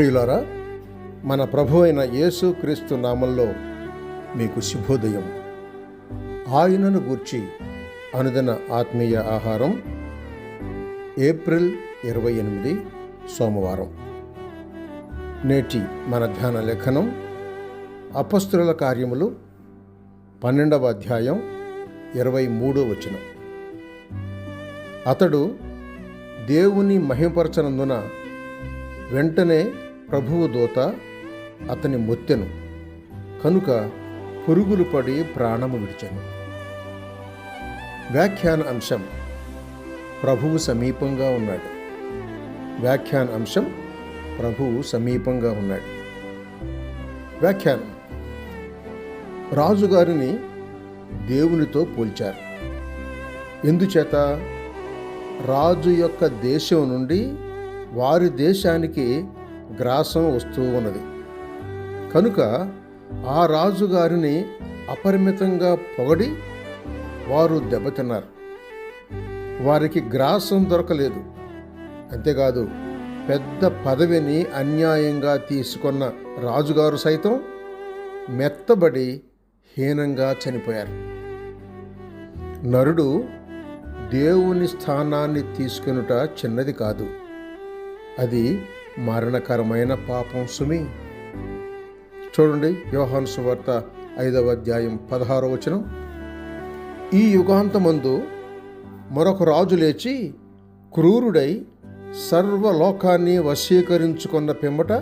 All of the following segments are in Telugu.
ప్రియులారా, మన ప్రభు అయిన యేసు క్రీస్తు నామంలో మీకు శుభోదయం. ఆయనను గూర్చి అనుదిన ఆత్మీయ ఆహారం, ఏప్రిల్ 28 సోమవారం. నేటి మన ధ్యాన లేఖనం అపొస్తలుల కార్యములు 12వ అధ్యాయం 23వ వచనం. అతడు దేవుని మహిమపరచనందున వెంటనే ప్రభువు దూత అతని మొత్తెను, కనుక పురుగులు పడి ప్రాణము విడిచెను. వ్యాఖ్యాన అంశం: ప్రభువు సమీపంగా ఉన్నాడు. వ్యాఖ్యాన అంశం: ప్రభువు సమీపంగా ఉన్నాడు. వ్యాఖ్యానం: రాజుగారిని దేవునితో పోల్చారు. ఎందుచేత? రాజు యొక్క దేశం నుండి వారి దేశానికి గ్రాసం వస్తూ ఉన్నది కనుక ఆ రాజుగారిని అపరిమితంగా పొగడి వారు దెబ్బతిన్నారు. వారికి గ్రాసం దొరకలేదు. అంతేకాదు, పెద్ద పదవిని అన్యాయంగా తీసుకున్న రాజుగారు సైతం మెత్తబడి హీనంగా చనిపోయారు. నరుడు దేవుని స్థానాన్ని తీసుకొనుట చిన్నది కాదు. అది మరణకరమైన పాపం సుమి. చూడండి, యోహాను సువార్త 5వ అధ్యాయం 16వ వచనం. ఈ యుగాంతమందు మరొక రాజు లేచి క్రూరుడై సర్వలోకాన్ని వశీకరించుకున్న పిమ్మట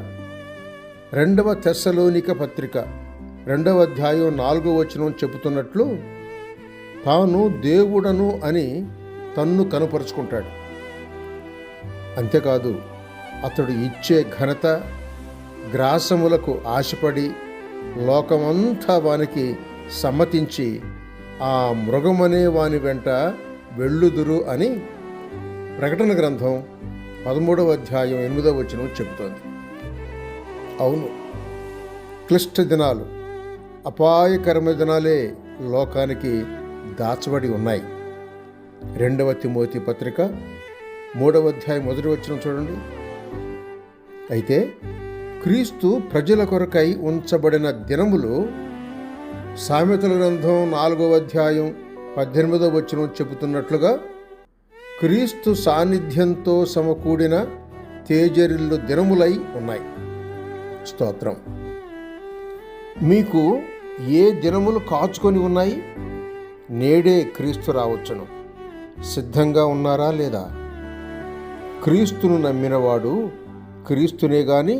2వ తెస్సలోనిక పత్రిక 2వ అధ్యాయం 4వ వచనం చెబుతున్నట్లు తాను దేవుడను అని తన్ను కనుపరుచుకుంటాడు. అంతేకాదు, అతడు ఇచ్చే ఘనత, గ్రాసములకు ఆశపడి లోకమంతా వానికి సమ్మతించి ఆ మృగమనే వాని వెంట వెళ్ళుదురు అని ప్రకటన గ్రంథం 13వ అధ్యాయం 8వ వచనం చెబుతోంది. అవును, క్లిష్ట దినాలు, అపాయకరమైన దినాలే లోకానికి దాచబడి ఉన్నాయి. 2వ తిమోతి పత్రిక 3వ అధ్యాయం 1వ వచనం చూడండి. అయితే క్రీస్తు ప్రజల కొరకై ఉంచబడిన దినములు సామెతల గ్రంథం 4వ అధ్యాయం 18వ వచనం చెబుతున్నట్లుగా క్రీస్తు సాన్నిధ్యంతో సమకూడిన తేజరిల్లు దినములై ఉన్నాయి. స్తోత్రం. మీకు ఏ దినములు కాచుకొని ఉన్నాయి? నేడే క్రీస్తు రావచ్చును. సిద్ధంగా ఉన్నారా లేదా? క్రీస్తును నమ్మినవాడు క్రీస్తునే గాని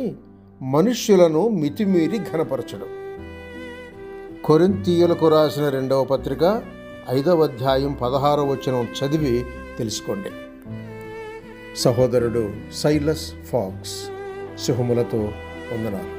మనుష్యులను మితిమీరి ఘనపరచడు. కొరింథీయులకు రాసిన 2వ పత్రిక 5వ అధ్యాయం 16వ వచనం చదివి తెలుసుకోండి. సహోదరుడు సైలస్ ఫాక్స్. శుభములతో వందనాలు.